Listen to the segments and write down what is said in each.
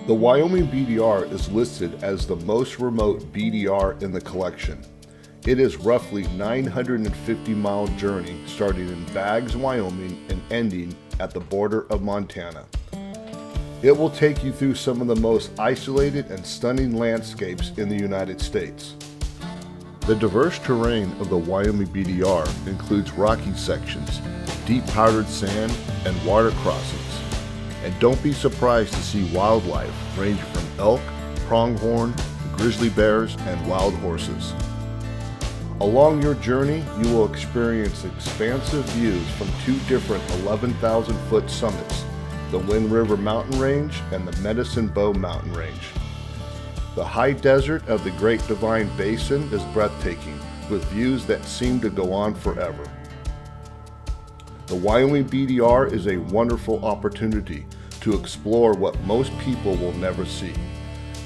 The Wyoming BDR is listed as the most remote BDR in the collection. It is roughly 950-mile journey starting in Baggs, Wyoming and ending at the border of Montana. It will take you through some of the most isolated and stunning landscapes in the United States. The diverse terrain of the Wyoming BDR includes rocky sections, deep powdered sand, and water crossings. And don't be surprised to see wildlife ranging from elk, pronghorn, grizzly bears, and wild horses. Along your journey, you will experience expansive views from two different 11,000-foot summits, the Wind River Mountain Range and the Medicine Bow Mountain Range. The high desert of the Great Divide Basin is breathtaking, with views that seem to go on forever. The Wyoming BDR is a wonderful opportunity to explore what most people will never see.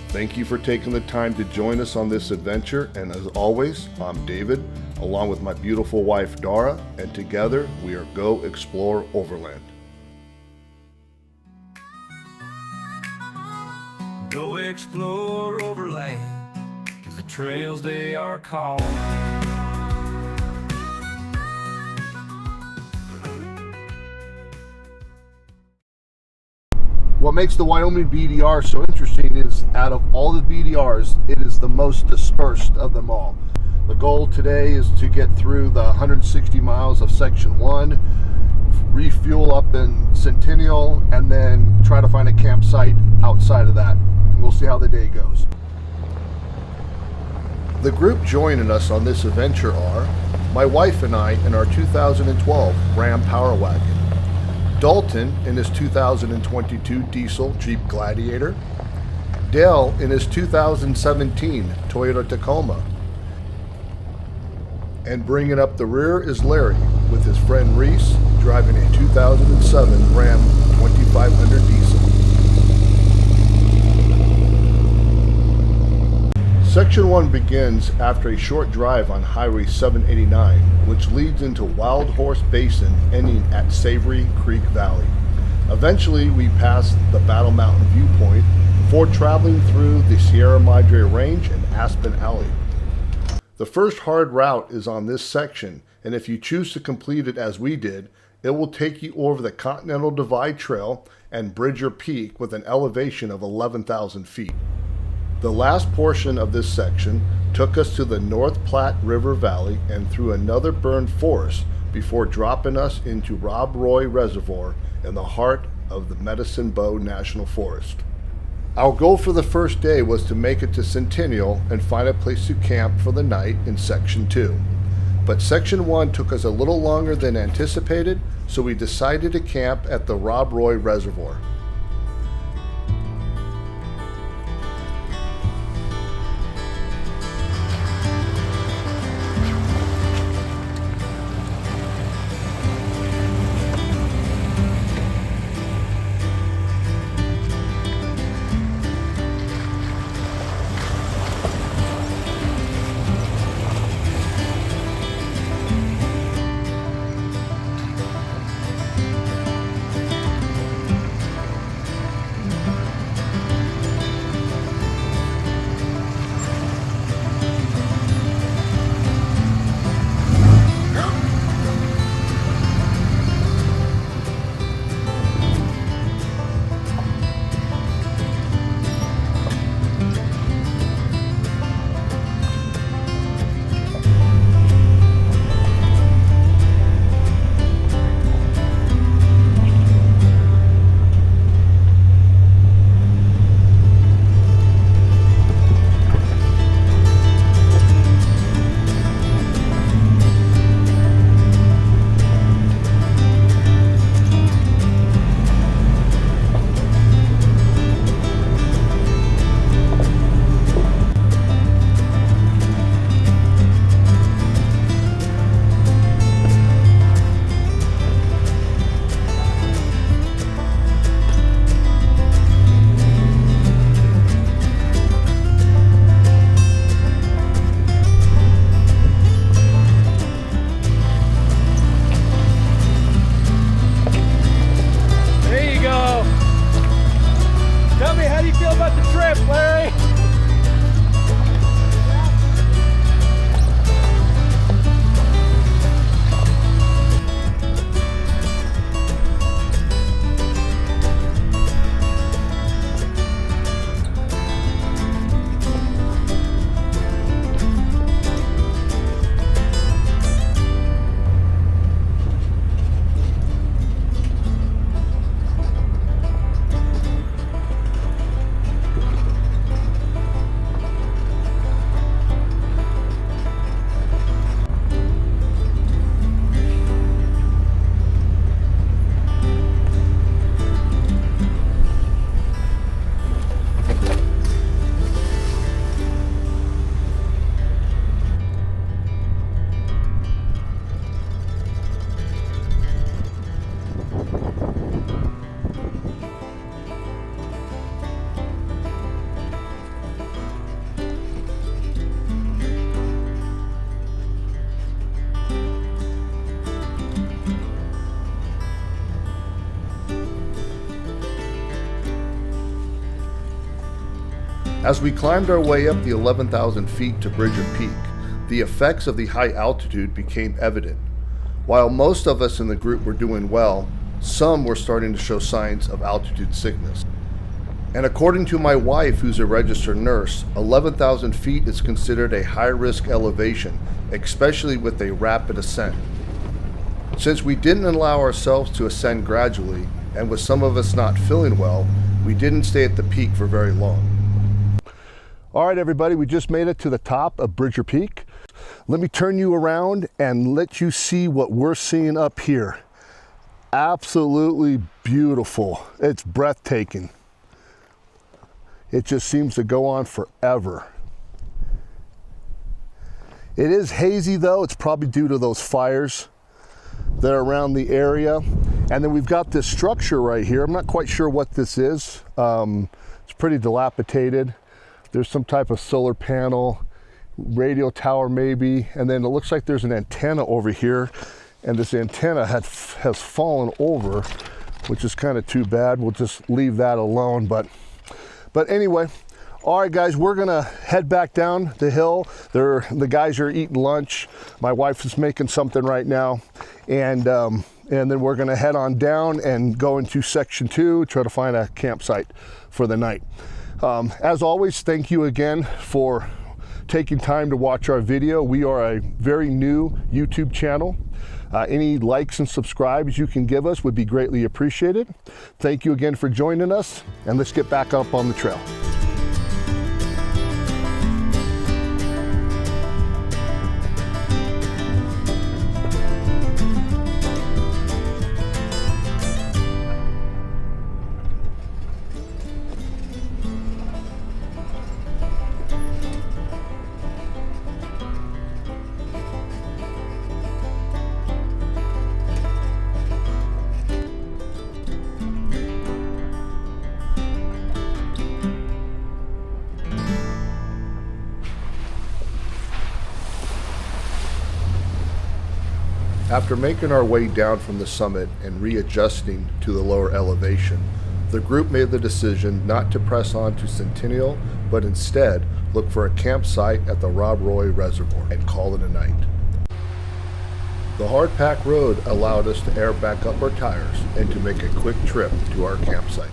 Thank you for taking the time to join us on this adventure, and as always, I'm David, along with my beautiful wife Dara, and together we are Go Explore Overland. Go explore Overland, 'cause the trails they are calling. What makes the Wyoming BDR so interesting is, out of all the BDRs, it is the most dispersed of them all. The goal today is to get through the 160 miles of Section 1, refuel up in Centennial, and then try to find a campsite outside of that. And we'll see how the day goes. The group joining us on this adventure are my wife and I in our 2012 Ram powerwagon, Dalton in his 2022 diesel Jeep Gladiator, Dale in his 2017 Toyota Tacoma, and bringing up the rear is Larry with his friend Reese driving a 2007 Ram 2500 diesel. Section 1 begins after a short drive on Highway 789, which leads into Wild Horse Basin, ending at Savory Creek Valley. Eventually, we pass the Battle Mountain viewpoint before traveling through the Sierra Madre Range and Aspen Alley. The first hard route is on this section, and if you choose to complete it as we did, it will take you over the Continental Divide Trail and Bridger Peak with an elevation of 11,000 feet. The last portion of this section took us to the North Platte River Valley and through another burned forest before dropping us into Rob Roy Reservoir in the heart of the Medicine Bow National Forest. Our goal for the first day was to make it to Centennial and find a place to camp for the night in Section 2. But Section 1 took us a little longer than anticipated, so we decided to camp at the Rob Roy Reservoir. you feel about the trip, Larry? As we climbed our way up the 11,000 feet to Bridger Peak, the effects of the high altitude became evident. While most of us in the group were doing well, some were starting to show signs of altitude sickness. And according to my wife, who's a registered nurse, 11,000 feet is considered a high-risk elevation, especially with a rapid ascent. Since we didn't allow ourselves to ascend gradually, and with some of us not feeling well, we didn't stay at the peak for very long. All right, everybody, we just made it to the top of Bridger Peak. Let me turn you around and let you see what we're seeing up here. Absolutely beautiful. It's breathtaking. It just seems to go on forever. It is hazy though. It's probably due to those fires that are around the area. And then we've got this structure right here. I'm not quite sure what this is. It's pretty dilapidated. There's some type of solar panel, radio tower maybe, and then it looks like there's an antenna over here, and this antenna has fallen over, which is kind of too bad. We'll just leave that alone. But anyway, all right, guys, we're gonna head back down the hill. The guys are eating lunch. My wife is making something right now, and then we're gonna head on down and go into section 2, try to find a campsite for the night. As always, thank you again for taking time to watch our video. We are a very new YouTube channel. Any likes and subscribes you can give us would be greatly appreciated. Thank you again for joining us, and let's get back up on the trail. After making our way down from the summit and readjusting to the lower elevation, the group made the decision not to press on to Centennial, but instead look for a campsite at the Rob Roy Reservoir and call it a night. The hard pack road allowed us to air back up our tires and to make a quick trip to our campsite.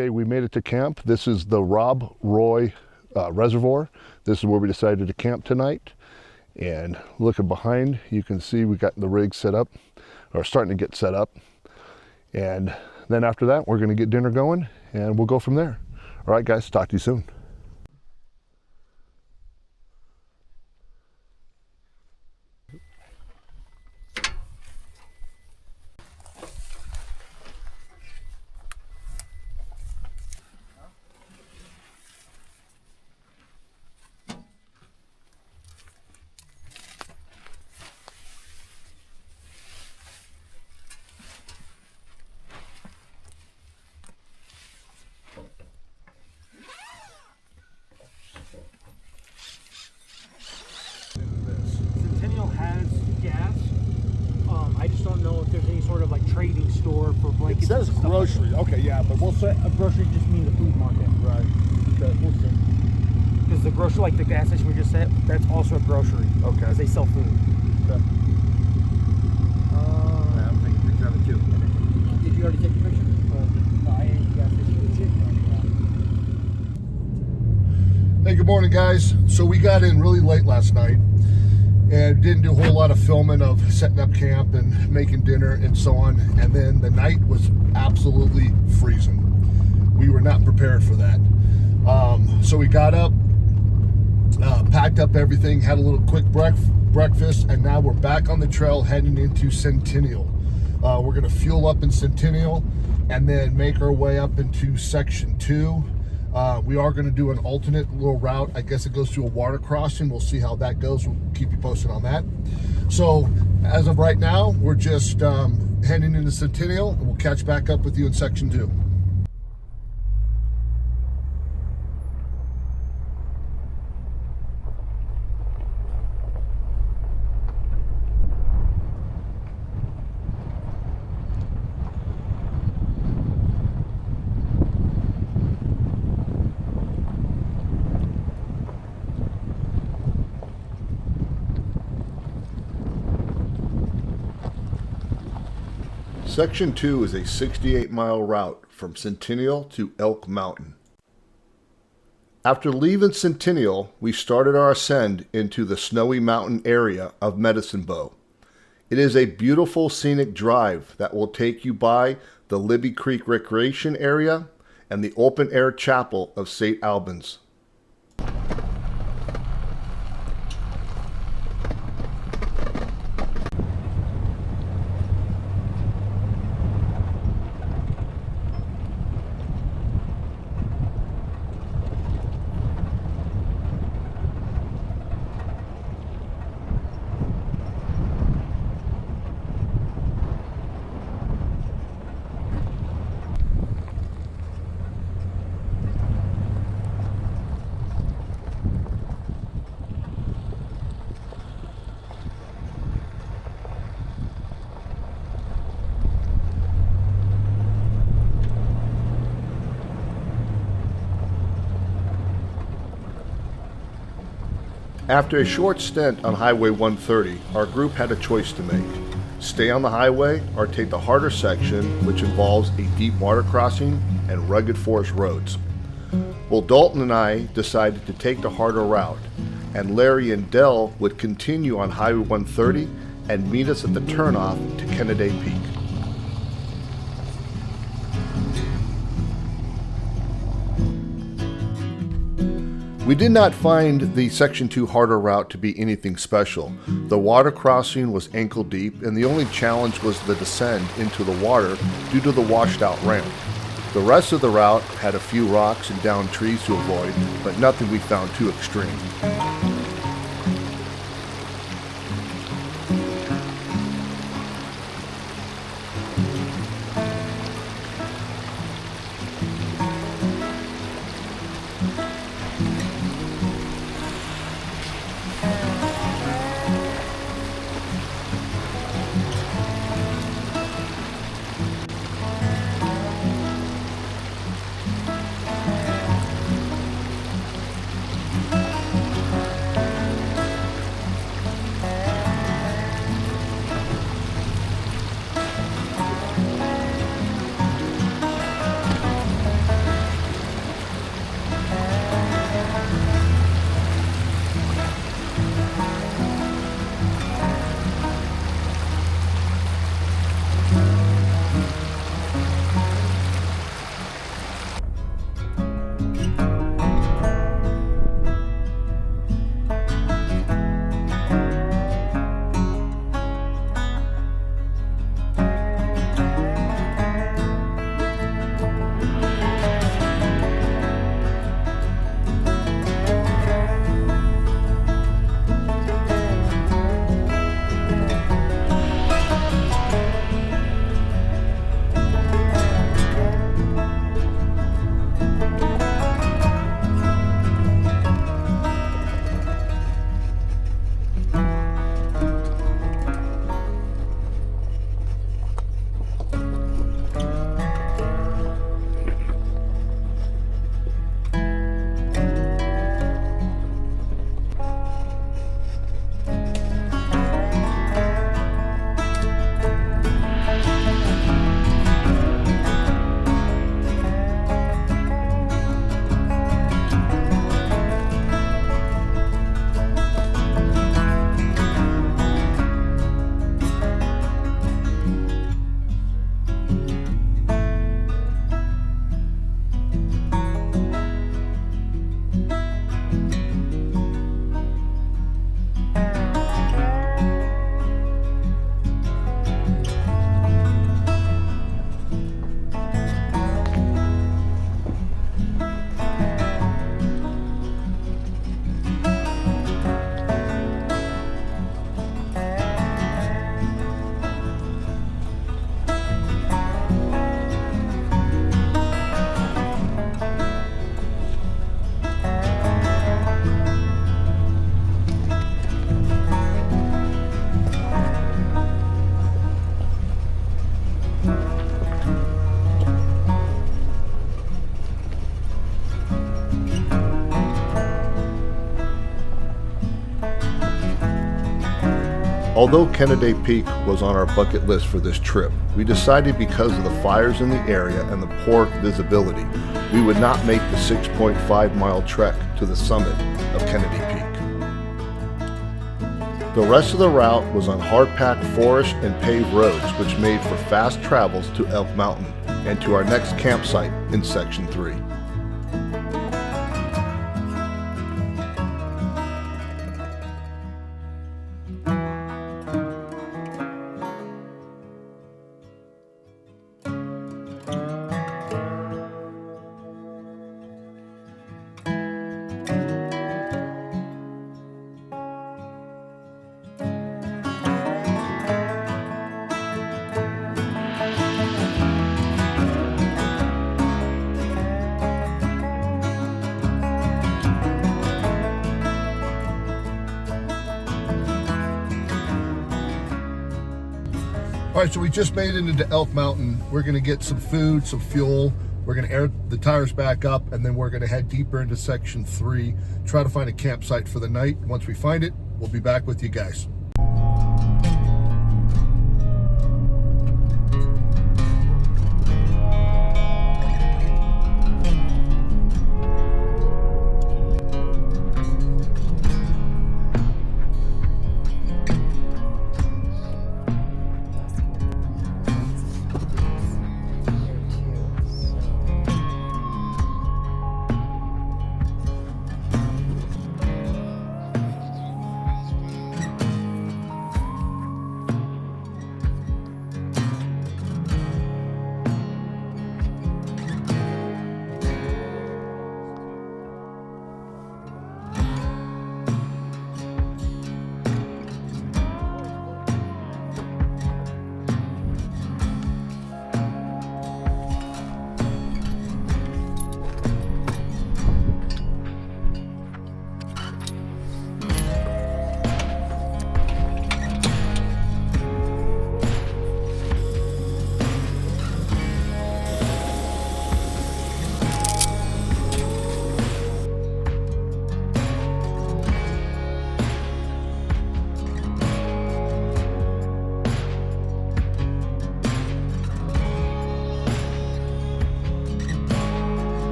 Okay, we made it to camp. This is the Rob Roy Reservoir. This is where we decided to camp tonight. And looking behind, you can see we got the rig set up, or starting to get set up. And then after that, we're gonna get dinner going and we'll go from there. All right, guys, talk to you soon. I just don't know if there's any sort of like trading store for blankets. It says grocery. Okay, yeah, but we'll say a grocery just means a food market. right. Okay, we'll see. Because the grocery, like the gas station we just said, that's also a grocery. Okay. Because they sell food. Okay. I'm taking a picture of it too. Did you already take a picture? No, I ain't gas station. Hey, good morning, guys. So we got in really late last night and didn't do a whole lot of filming of setting up camp and making dinner and so on. And then the night was absolutely freezing. We were not prepared for that. So we got up, packed up everything, had a little quick breakfast, and now we're back on the trail heading into Centennial. We're gonna fuel up in Centennial and then make our way up into Section 2. We are going to do an alternate little route. I guess it goes through a water crossing. We'll see how that goes. We'll keep you posted on that. So as of right now, we're just heading into Centennial, and we'll catch back up with you in Section 2. Section 2 is a 68-mile route from Centennial to Elk Mountain. After leaving Centennial, we started our ascent into the snowy mountain area of Medicine Bow. It is a beautiful scenic drive that will take you by the Libby Creek Recreation Area and the open-air chapel of St. Albans. After a short stint on Highway 130, our group had a choice to make. Stay on the highway or take the harder section, which involves a deep water crossing and rugged forest roads. Well, Dalton and I decided to take the harder route, and Larry and Dell would continue on Highway 130 and meet us at the turnoff to Kennedy Peak. We did not find the Section 2 harder route to be anything special. The water crossing was ankle deep, and the only challenge was the descent into the water due to the washed out ramp. The rest of the route had a few rocks and downed trees to avoid, but nothing we found too extreme. Although Kennedy Peak was on our bucket list for this trip, we decided because of the fires in the area and the poor visibility, we would not make the 6.5-mile trek to the summit of Kennedy Peak. The rest of the route was on hard-packed forest and paved roads, which made for fast travels to Elk Mountain and to our next campsite in Section 3. All right, so we just made it into Elk Mountain. We're gonna get some food, some fuel. We're gonna air the tires back up, and then we're gonna head deeper into Section 3, try to find a campsite for the night. Once we find it, we'll be back with you guys.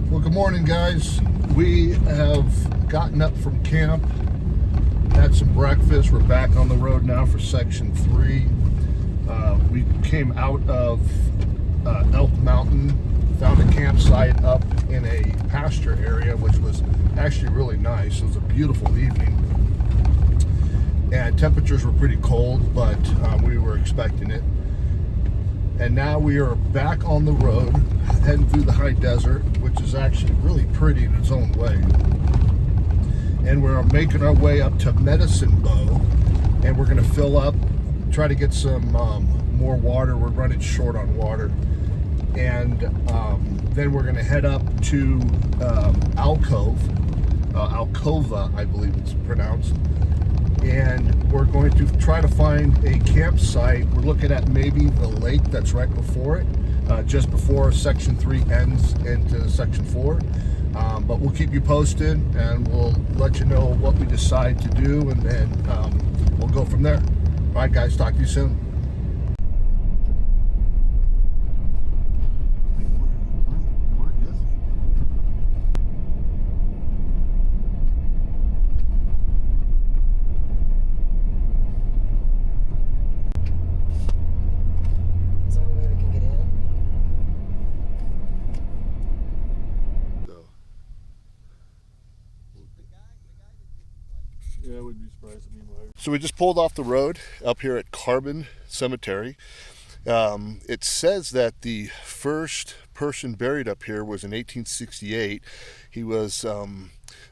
Well, good morning, guys. We have gotten up from camp, had some breakfast. We're back on the road now for Section 3. We came out of Elk Mountain, found a campsite up in a pasture area, which was actually really nice. It was a beautiful evening. And temperatures were pretty cold, but we were expecting it. And now we are back on the road, heading through the high desert, which is actually really pretty in its own way. and we're making our way up to Medicine Bow, and we're going to fill up, try to get some more water. We're running short on water, and then we're going to head up to Alcova, I believe it's pronounced, and we're going to try to find a campsite. We're looking at maybe the lake that's right before it, just before Section 3 ends into Section 4. But we'll keep you posted, and we'll let you know what we decide to do, and then we'll go from there. All right, guys, talk to you soon. Is there any way we can get in? Yeah, I wouldn't be surprised. So we just pulled off the road up here at Carbon Cemetery. It says that the first person buried up here was in 1868. He was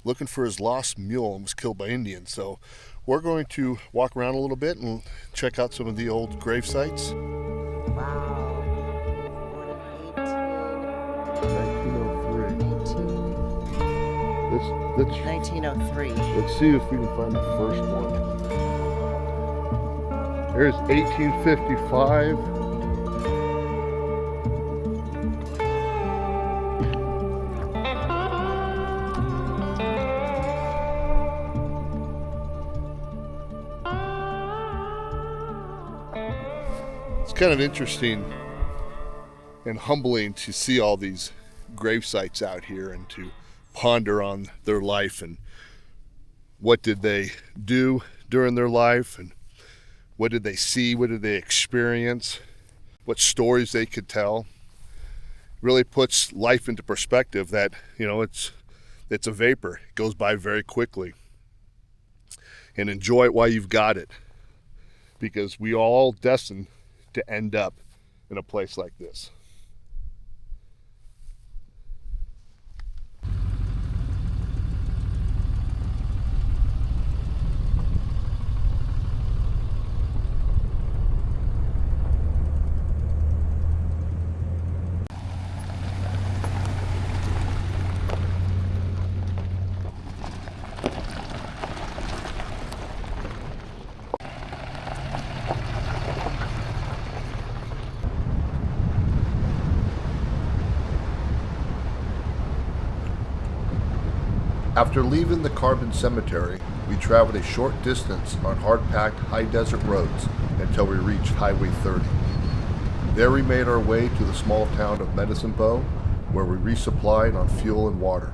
looking for his lost mule and was killed by Indians. So we're going to walk around a little bit and check out some of the old grave sites. Wow. Born in 1903. Let's see if we can find the first one. There's 1855. It's kind of interesting and humbling to see all these grave sites out here and to ponder on their life and what did they do during their life, and what did they see, what did they experience, what stories they could tell. Really puts life into perspective that, you know, it's a vapor. It goes by very quickly. And enjoy it while you've got it, because we are all destined to end up in a place like this. After leaving the Carbon Cemetery, we traveled a short distance on hard-packed, high-desert roads until we reached Highway 30. There we made our way to the small town of Medicine Bow, where we resupplied on fuel and water.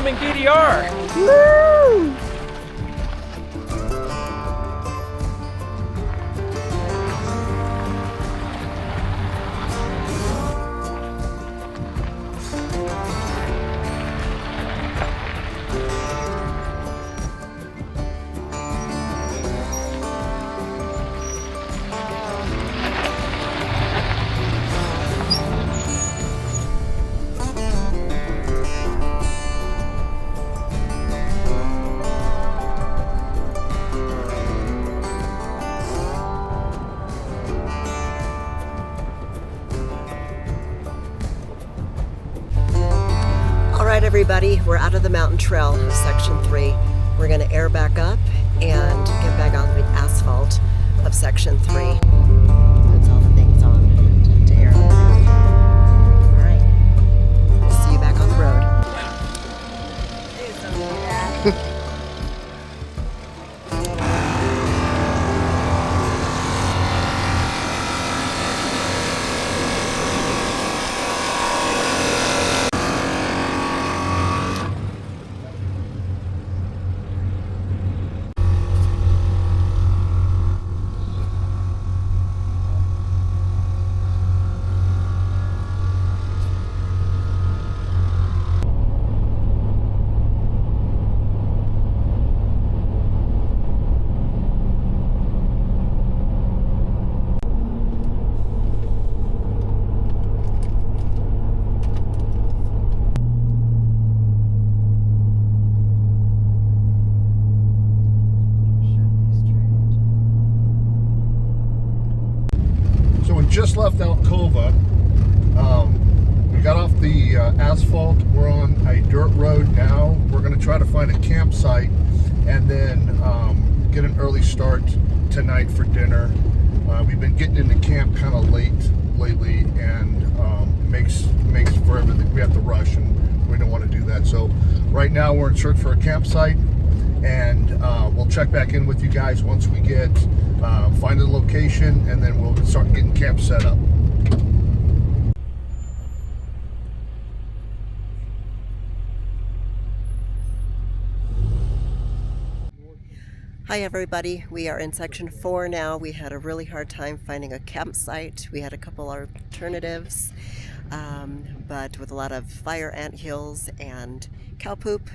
Wyoming BDR. Woo! All right, everybody, we're out of the mountain trail of section 3. We're going to air back up and get back on the asphalt of section 3. Puts all the things on to air on there. All right, we'll see you back on the road. So we just left Alcova. We got off the asphalt. We're on a dirt road now. We're going to try to find a campsite and then get an early start tonight for dinner. We've been getting into camp kind of late lately, and it makes for everything. We have to rush, and we don't want to do that. So right now we're in search for a campsite, and we'll check back in with you guys once we get find a location, and then we'll start getting camp set up. Hi everybody, we are in section 4 now. We had a really hard time finding a campsite. We had a couple alternatives, but with a lot of fire ant hills and cow poop,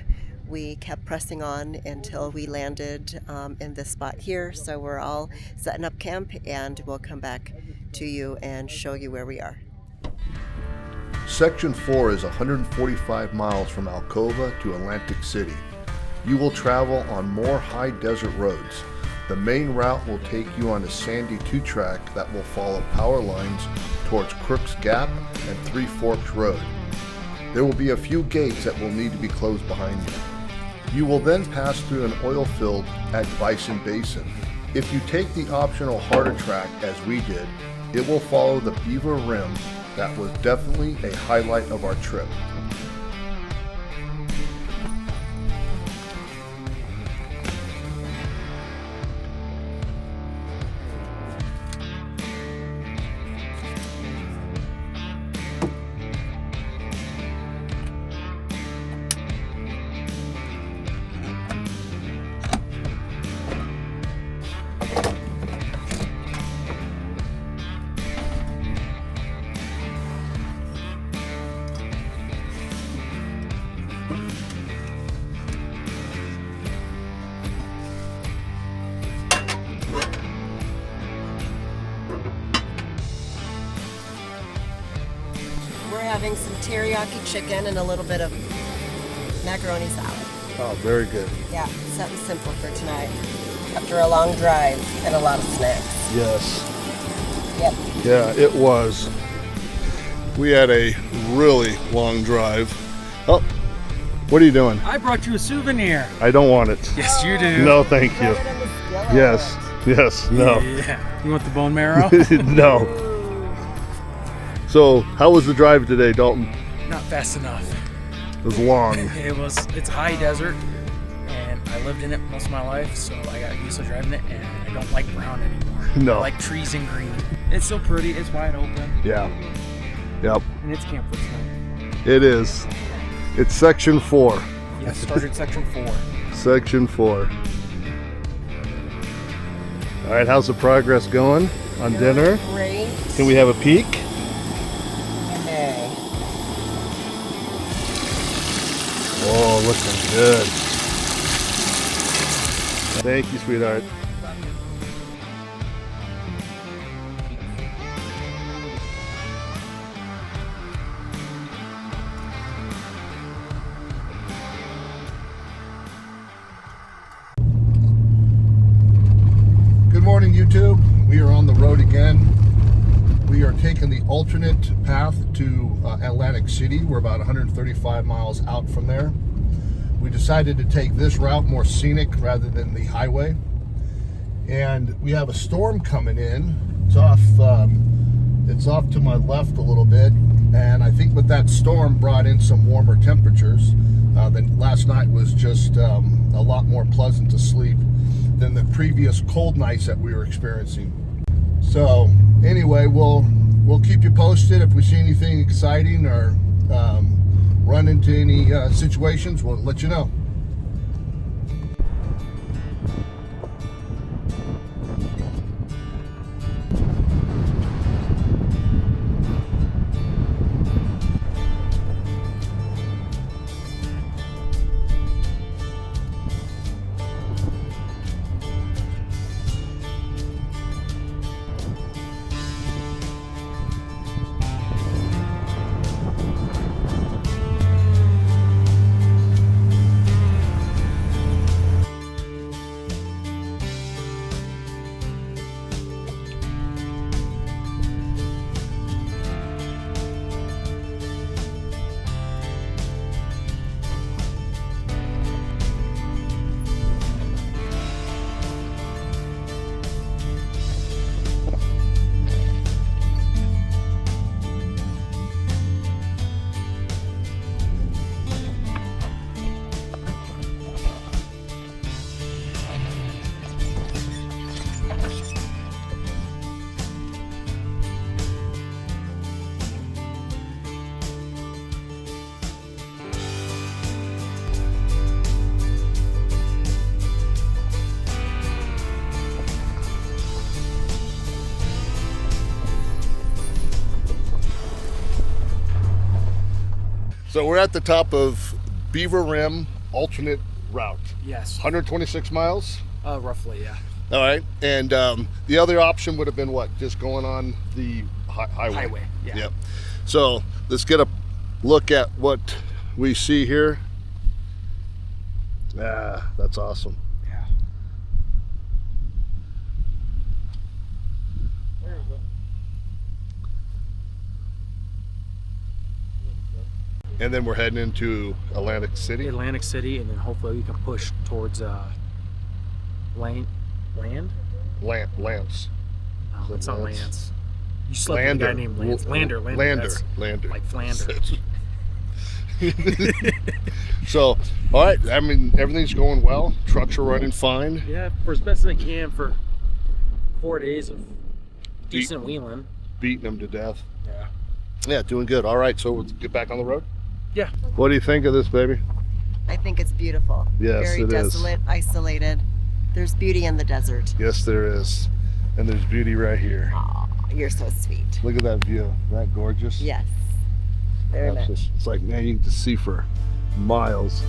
we kept pressing on until we landed in this spot here. So we're all setting up camp, and we'll come back to you and show you where we are. Section 4 is 145 miles from Alcova to Atlantic City. You will travel on more high desert roads. The main route will take you on a sandy 2-track that will follow power lines towards Crook's Gap and Three Forks Road. There will be a few gates that will need to be closed behind you. You will then pass through an oil field at Bison Basin. If you take the optional harder track as we did, it will follow the Beaver Rim. That was definitely a highlight of our trip. We're having some teriyaki chicken and a little bit of macaroni salad. Oh, very good. Yeah, something simple for tonight after a long drive and a lot of snacks. Yes. Yep. Yeah, it was. We had a really long drive. Oh, what are you doing? I brought you a souvenir. I don't want it. Yes, you do. No, thank you. Yes, yes, no. Yeah. You want the bone marrow? No. So, how was the drive today, Dalton? Not fast enough. It was long. It's high desert, and I lived in it most of my life, so I got used to driving it, and I don't like brown anymore. No. I like trees and green. It's so pretty, it's wide open. Yeah. Yep. And it's camp for tonight. It is. It's section 4. Yeah, started section 4. Section 4. All right, how's the progress going on dinner? Great. Can we have a peek? Okay. Oh, looking good. Thank you, sweetheart. Good morning, YouTube. We are on the road again. We are taking the alternate path to Atlantic City. We're about 135 miles out from there. We decided to take this route, more scenic rather than the highway. And we have a storm coming in. It's off to my left a little bit. And I think with that storm brought in some warmer temperatures. Then last night was just a lot more pleasant to sleep than the previous cold nights that we were experiencing. So anyway, we'll keep you posted if we see anything exciting or run into any situations. We'll let you know. So we're at the top of Beaver Rim alternate route. Yes. 126 miles. Roughly, yeah. All right. And the other option would have been what? Just going on the highway. Highway, yeah. Yep. So let's get a look at what we see here. Ah, that's awesome. Yeah. There you go. And then we're heading into Atlantic City. Atlantic City, and then hopefully we can push towards Lance. No, it's not Lance. Lance. You slept with a guy named Lance. Lander. That's Lander. like Flander. So, all right. I mean, everything's going well. Trucks are running fine. Yeah, for as best as I can for 4 days of decent wheeling. Beating them to death. Yeah. Yeah, doing good. All right, so let's get back on the road. Yeah. What do you think of this, baby? I think it's beautiful. Yes, Very it is. desolate, isolated. There's beauty in the desert. Yes, there is. And there's beauty right here. Aw, you're so sweet. Look at that view. Isn't that gorgeous? Yes. Very That's much. just- it's like, man, you can just see for miles.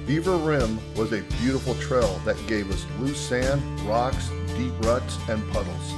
Beaver Rim was a beautiful trail that gave us loose sand, rocks, deep ruts, and puddles.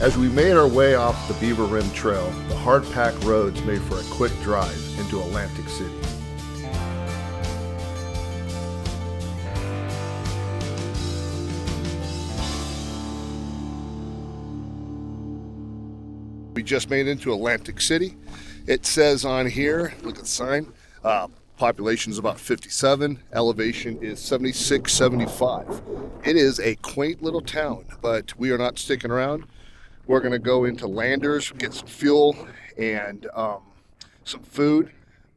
As we made our way off the Beaver Rim Trail, the hard-packed roads made for a quick drive into Atlantic City. We just made it into Atlantic City. It says on here, look at the sign, population is about 57, elevation is 76, 75. It is a quaint little town, but we are not sticking around. We're going to go into Landers, get some fuel and some food.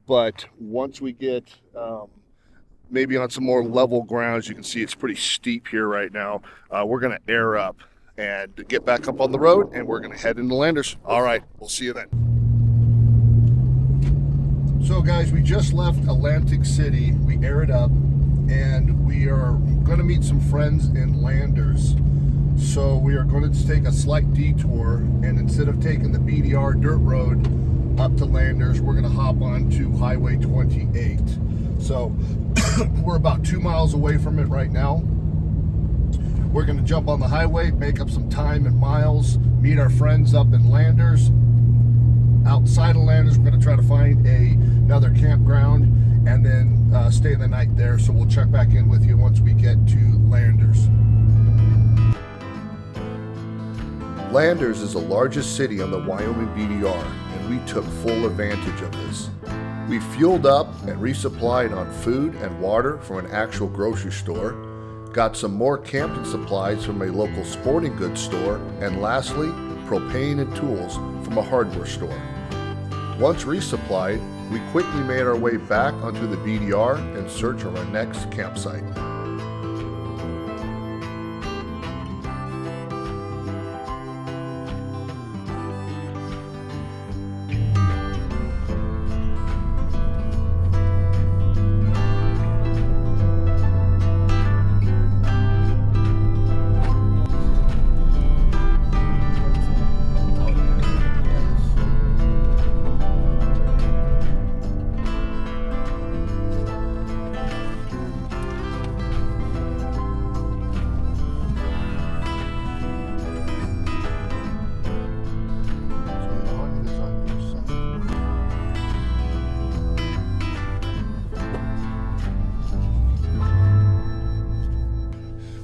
But once we get maybe on some more level grounds, you can see it's pretty steep here right now. We're going to air up and get back up on the road, and we're going to head into Landers. All right, we'll see you then. So guys, we just left Atlantic City. We aired up, and we are going to meet some friends in Landers. So we are going to take a slight detour, and instead of taking the BDR dirt road up to Landers, we're going to hop onto Highway 28. So we're about 2 miles away from it right now. We're going to jump on the highway, make up some time and miles, meet our friends up in Landers. Outside of Landers, we're going to try to find another campground and then stay the night there. So we'll check back in with you once we get to Landers. Landers is the largest city on the Wyoming BDR, and we took full advantage of this. We fueled up and resupplied on food and water from an actual grocery store, got some more camping supplies from a local sporting goods store, and lastly, propane and tools from a hardware store. Once resupplied, we quickly made our way back onto the BDR in search of our next campsite.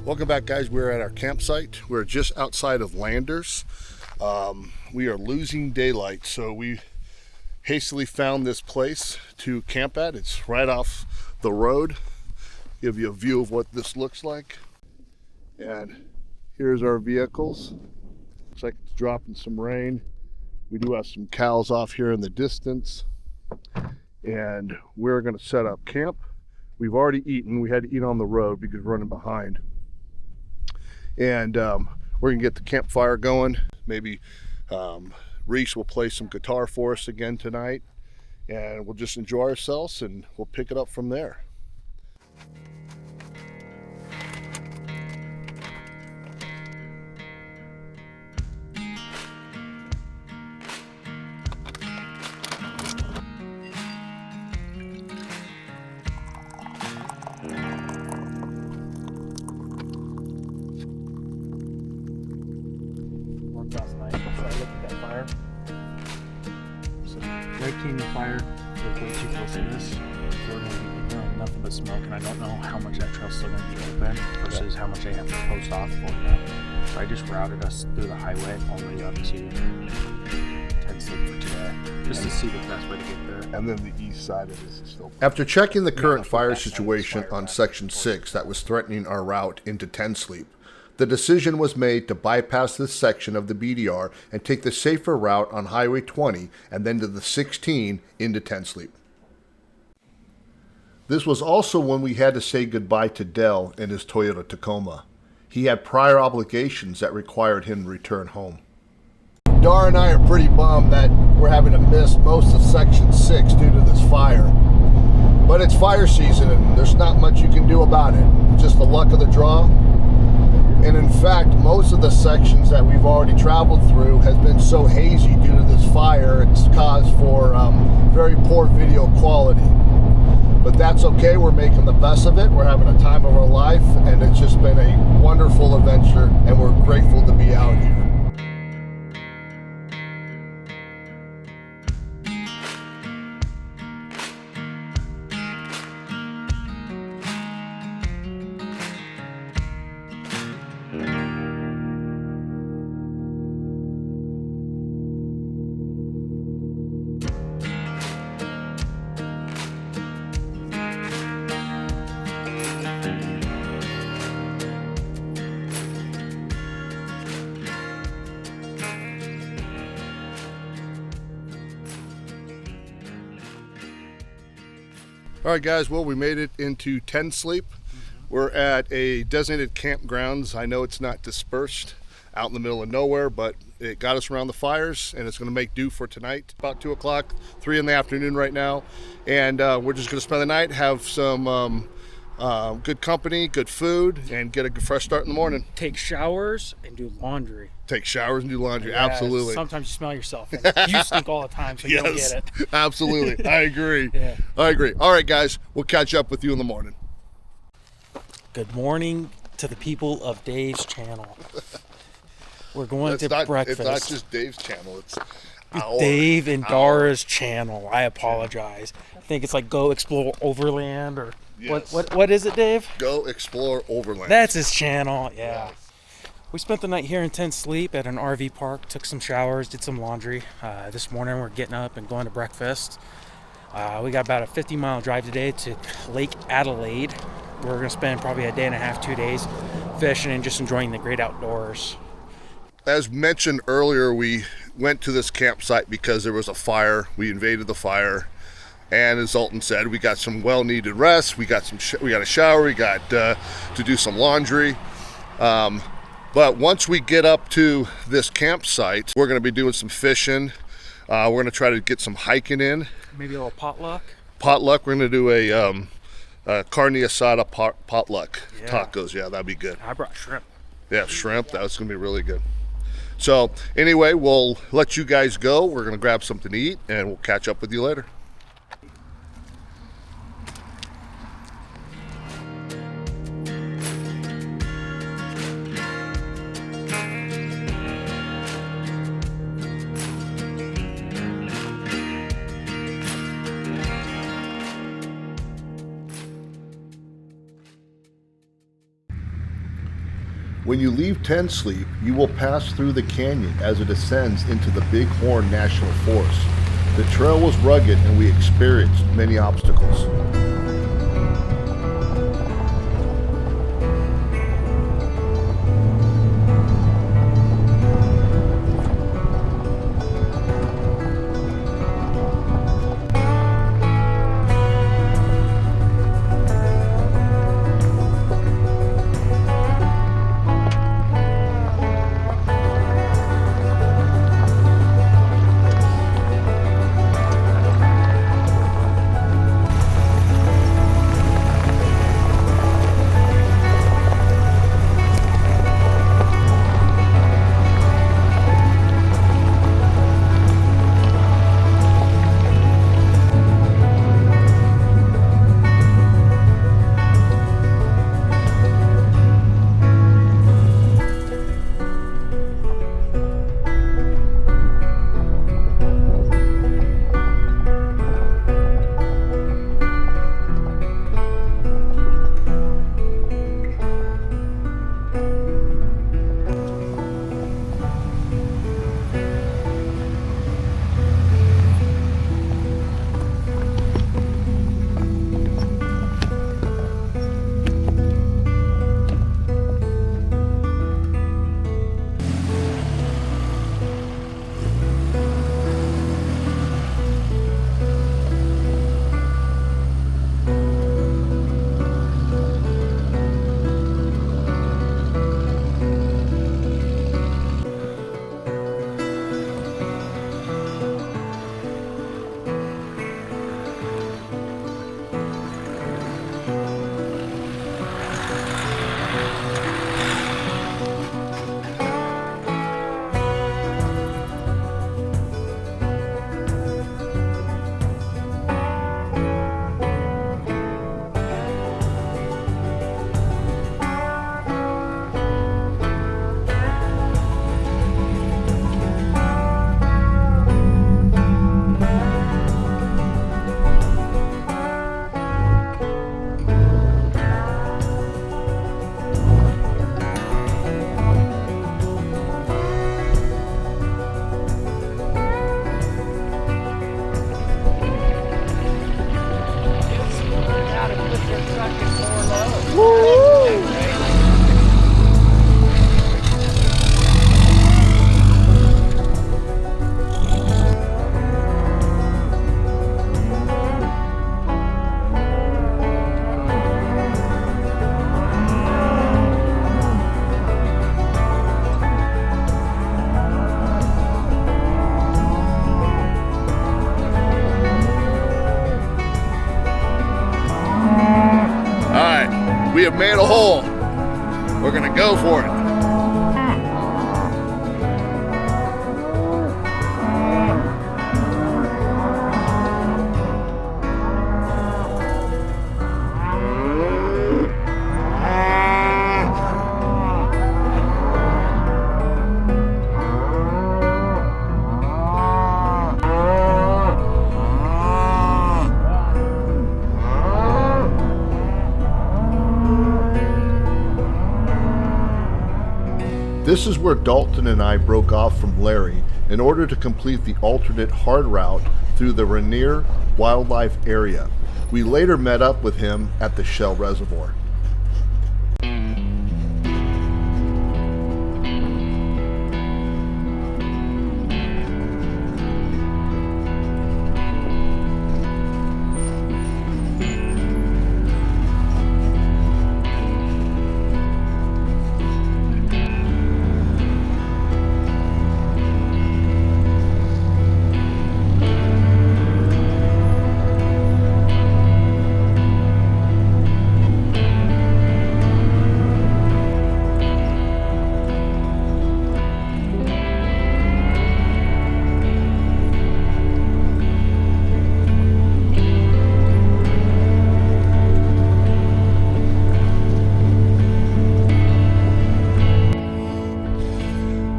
Welcome back, guys. We're at our campsite. We're just outside of Landers. We are losing daylight, so we hastily found this place to camp at. It's right off the road. Give you a view of what this looks like. And here's our vehicles. Looks like it's dropping some rain. We do have some cows off here in the distance. And we're going to set up camp. We've already eaten. We had to eat on the road because we're running behind. And we're gonna get the campfire going. Maybe Reese will play some guitar for us again tonight, and we'll just enjoy ourselves, and we'll pick it up from there. Last night, so I looked at that fire. So Red Canyon fire was way too close to this. We're going to be ignoring nothing but smoke, and I don't know how much that trail's still going to be open versus how much they have to post off for that. So I just routed us through the highway all the way up to 10 Sleep for today, just to see the best way to get there. And then the east side of this is still. After checking the current fire situation on Section 6 that was threatening our route into 10 Sleep, the decision was made to bypass this section of the BDR and take the safer route on Highway 20 and then to the 16 into 10 Sleep. This was also when we had to say goodbye to Dell and his Toyota Tacoma. He had prior obligations that required him to return home. Dar and I are pretty bummed that we're having to miss most of Section 6 due to this fire. But it's fire season and there's not much you can do about it. Just the luck of the draw. And in fact, most of the sections that we've already traveled through has been so hazy due to this fire, it's caused for very poor video quality. But that's okay, we're making the best of it. We're having a time of our life, and it's just been a wonderful adventure, and we're grateful to be out here. All right, guys, well, we made it into 10 sleep. We're at a designated campgrounds. I know it's not dispersed out in the middle of nowhere, but it got us around the fires, and it's going to make do for tonight. About 2 o'clock, 3 in the afternoon right now, and we're just going to spend the night, have some good company, good food, and get a fresh start in the morning. Take showers and do laundry. Take showers and do laundry, Yeah, absolutely. Sometimes you smell yourself. And you stink all the time, so you don't get it. Absolutely. I agree. Yeah. I agree. All right, guys, we'll catch up with you in the morning. Good morning to the people of Dave's channel. We're going to breakfast. It's not just Dave's channel. It's Dave and Dara's channel. I apologize. I think it's like Go Explore Overland or Yes. what is it, Dave? Go Explore Overland. That's his channel. Yeah. Yes. We spent the night here in tent sleep at an RV park, took some showers, did some laundry. This morning we're getting up and going to breakfast. We got about a 50-mile drive today to Lake Adelaide. We're going to spend probably a day and a half, 2 days fishing and just enjoying the great outdoors. As mentioned earlier, we went to this campsite because there was a fire. We invaded the fire, and as Alton said, we got some well-needed rest. We got we got a shower. We got to do some laundry. But once we get up to this campsite, we're going to be doing some fishing. We're going to try to get some hiking in. Maybe a little potluck. Potluck. We're going to do a carne asada potluck. Yeah. Tacos. Yeah, that'd be good. I brought shrimp. Yeah, shrimp. That's going to be really good. So anyway, we'll let you guys go. We're going to grab something to eat, and we'll catch up with you later. When you leave Ten Sleep, you will pass through the canyon as it ascends into the Big Horn National Forest. The trail was rugged and we experienced many obstacles. We have made a hole. We're gonna go for it. This is where Dalton and I broke off from Larry in order to complete the alternate hard route through the Rainier Wildlife Area. We later met up with him at the Shell Reservoir.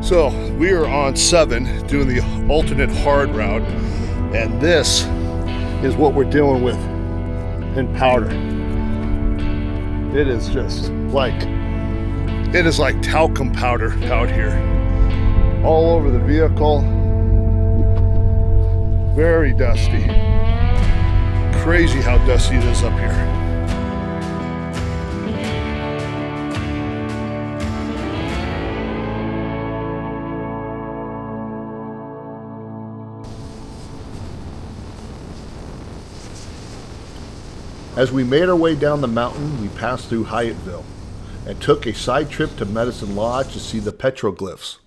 So we are on 7 doing the alternate hard route, and this is what we're dealing with in Powder. It is just like, it is like talcum powder out here. All over the vehicle. Very dusty. Crazy how dusty it is up here. As we made our way down the mountain, we passed through Hyattville and took a side trip to Medicine Lodge to see the petroglyphs.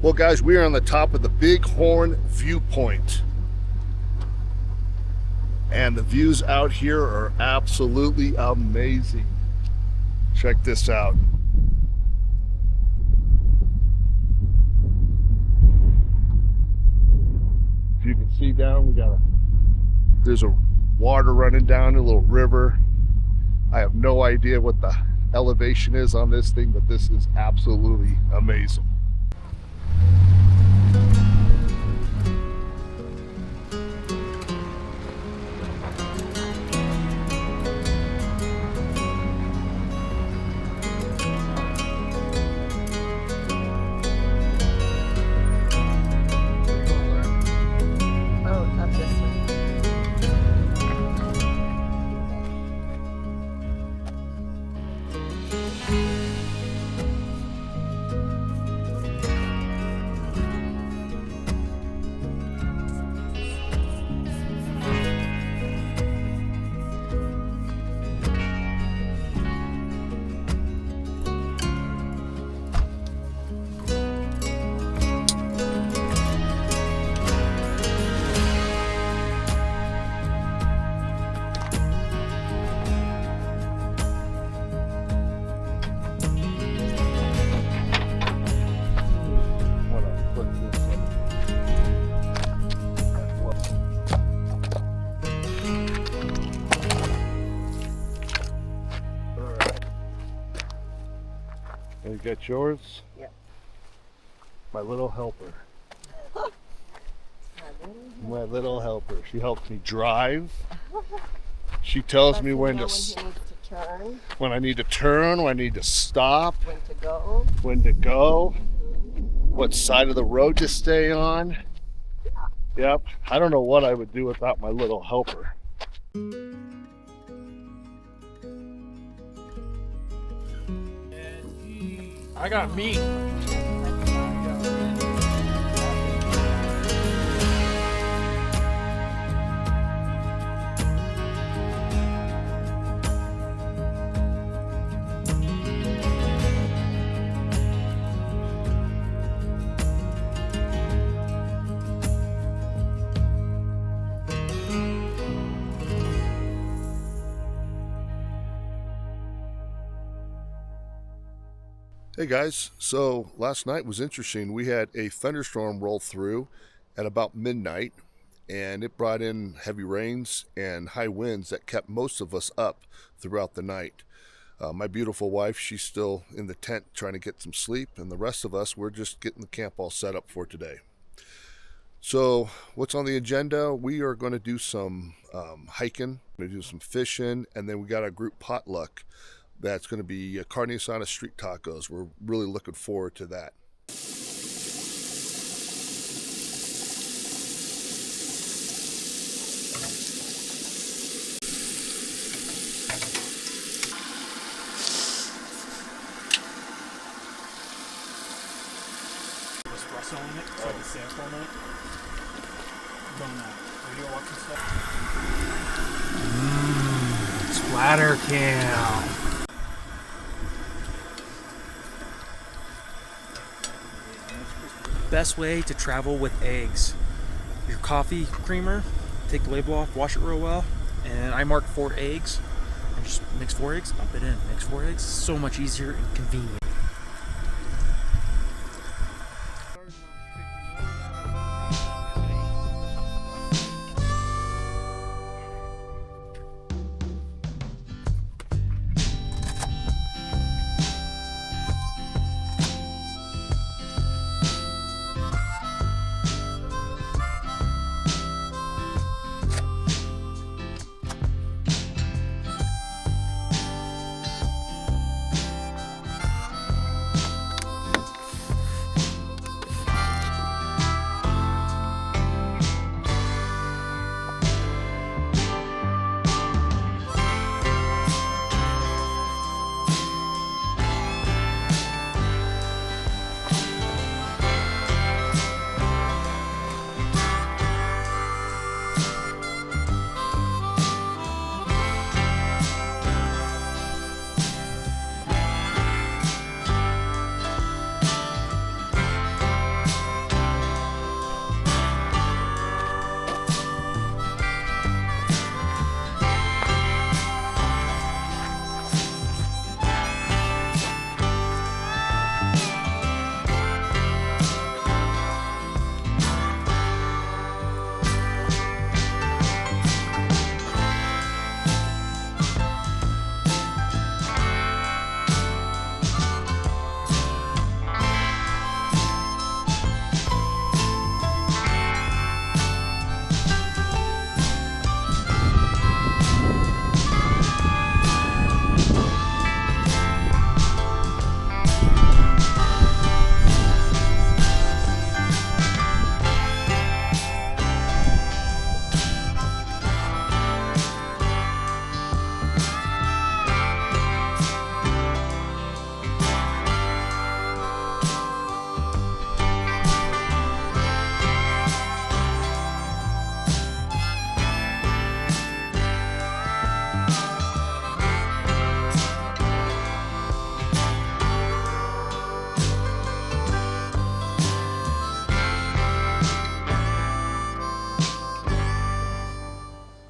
Well guys, we are on the top of the Bighorn viewpoint. And the views out here are absolutely amazing. Check this out. If you can see down, there's a water running down, a little river. I have no idea what the elevation is on this thing, but this is absolutely amazing. get yours? Yeah. My little helper. My little helper. She helps me drive. She tells me when to turn, when I need to turn, when I need to stop, when to go, what side of the road to stay on. Yep. I don't know what I would do without my little helper. I got meat. Hey guys, so last night was interesting. We had a thunderstorm roll through at about midnight, and it brought in heavy rains and high winds that kept most of us up throughout the night. My beautiful wife, she's still in the tent trying to get some sleep, and the rest of us, we're just getting the camp all set up for today. So what's on the agenda? We are going to do some hiking, we're going to do some fishing, and then we got a group potluck. That's going to be carne asada street tacos. We're really looking forward to that. Espresso in it, so I can sample in it. Don't radio watching stuff. Splatter cam. Best way to travel with eggs. Your coffee creamer, take the label off, wash it real well, and I marked 4 eggs. And just mix 4 eggs, dump it in, mix 4 eggs. So much easier and convenient.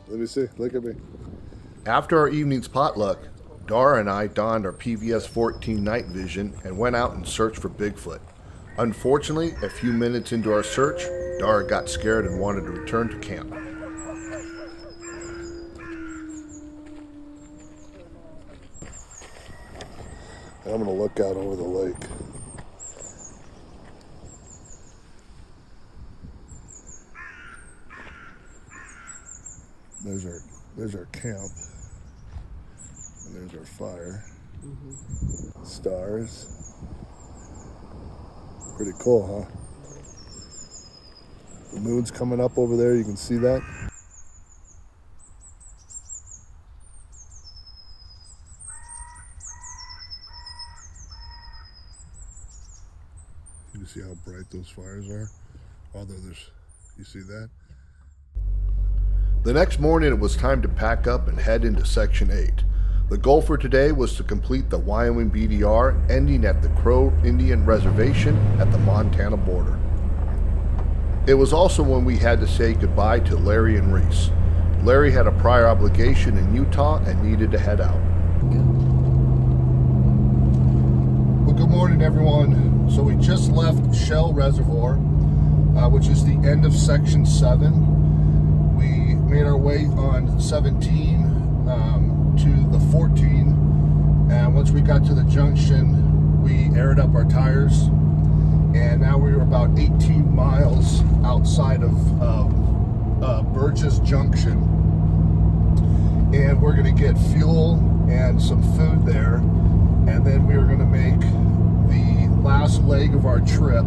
Let me see. Look at me. After our evening's potluck, Dara and I donned our PVS 14 night vision and went out and searched for Bigfoot. Unfortunately, a few minutes into our search, Dara got scared and wanted to return to camp. I'm gonna look out over the lake. There's our camp, and there's our fire. Stars. Pretty cool, huh? The moon's coming up over there. You can see that. You can see how bright those fires are. Although you see that? The next morning it was time to pack up and head into Section 8. The goal for today was to complete the Wyoming BDR, ending at the Crow Indian Reservation at the Montana border. It was also when we had to say goodbye to Larry and Reese. Larry had a prior obligation in Utah and needed to head out. Well, good morning, everyone. So we just left Shell Reservoir, which is the end of Section 7. We made our way on 17 to the 14, and once we got to the junction, we aired up our tires, and now we were about 18 miles outside of Burgess Junction, and we're going to get fuel and some food there, and then we are going to make the last leg of our trip,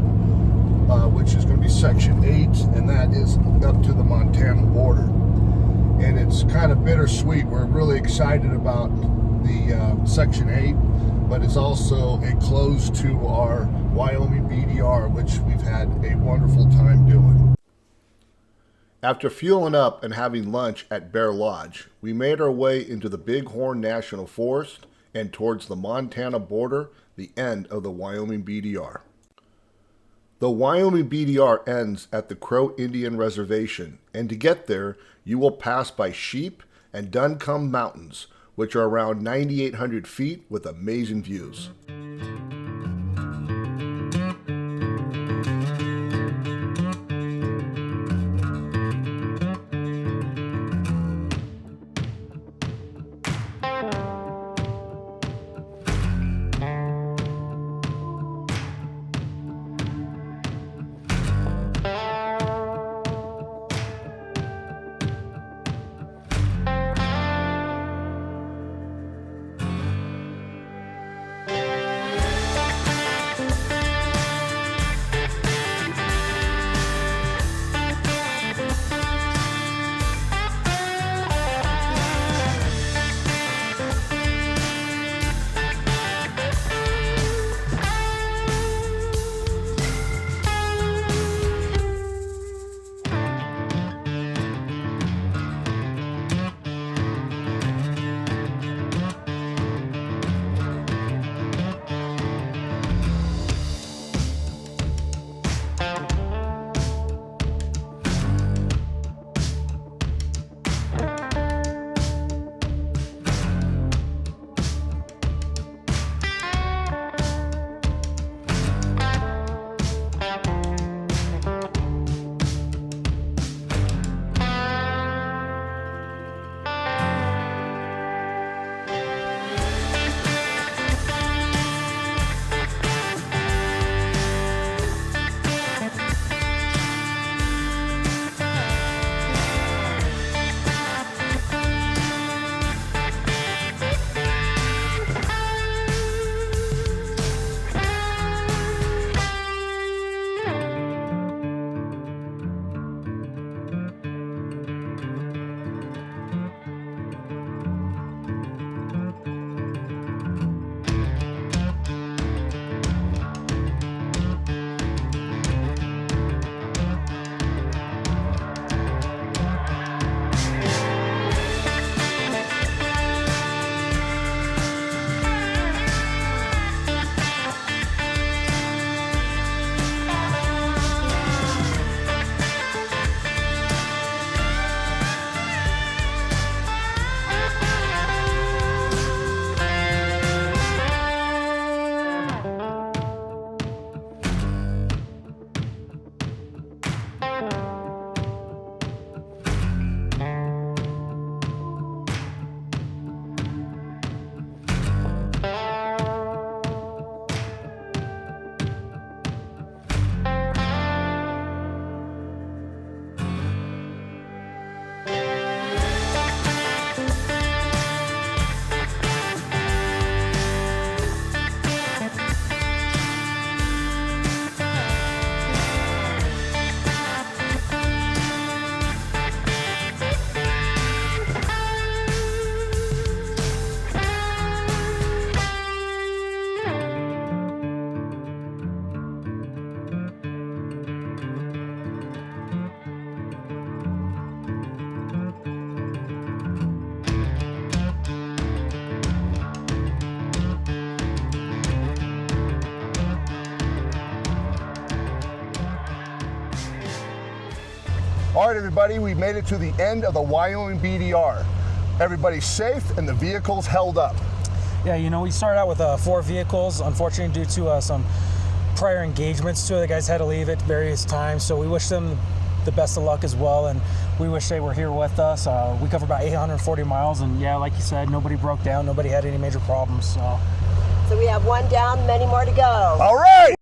which is going to be Section 8, and that is up to the Montana border. And it's kind of bittersweet. We're really excited about the Section 8, but it's also a close to our Wyoming BDR, which we've had a wonderful time doing. After fueling up and having lunch at Bear Lodge, we made our way into the Bighorn National Forest and towards the Montana border, the end of the Wyoming BDR. The Wyoming BDR ends at the Crow Indian Reservation, and to get there, you will pass by Sheep and Duncombe Mountains, which are around 9,800 feet with amazing views. All right, everybody, we made it to the end of the Wyoming BDR. Everybody's safe and the vehicles held up. Yeah, you know, we started out with 4 vehicles. Unfortunately, due to some prior engagements, 2 of the guys had to leave at various times, so we wish them the best of luck as well, and we wish they were here with us. We covered about 840 miles, and yeah, like you said, nobody broke down, nobody had any major problems. So So we have 1 down, many more to go. All right!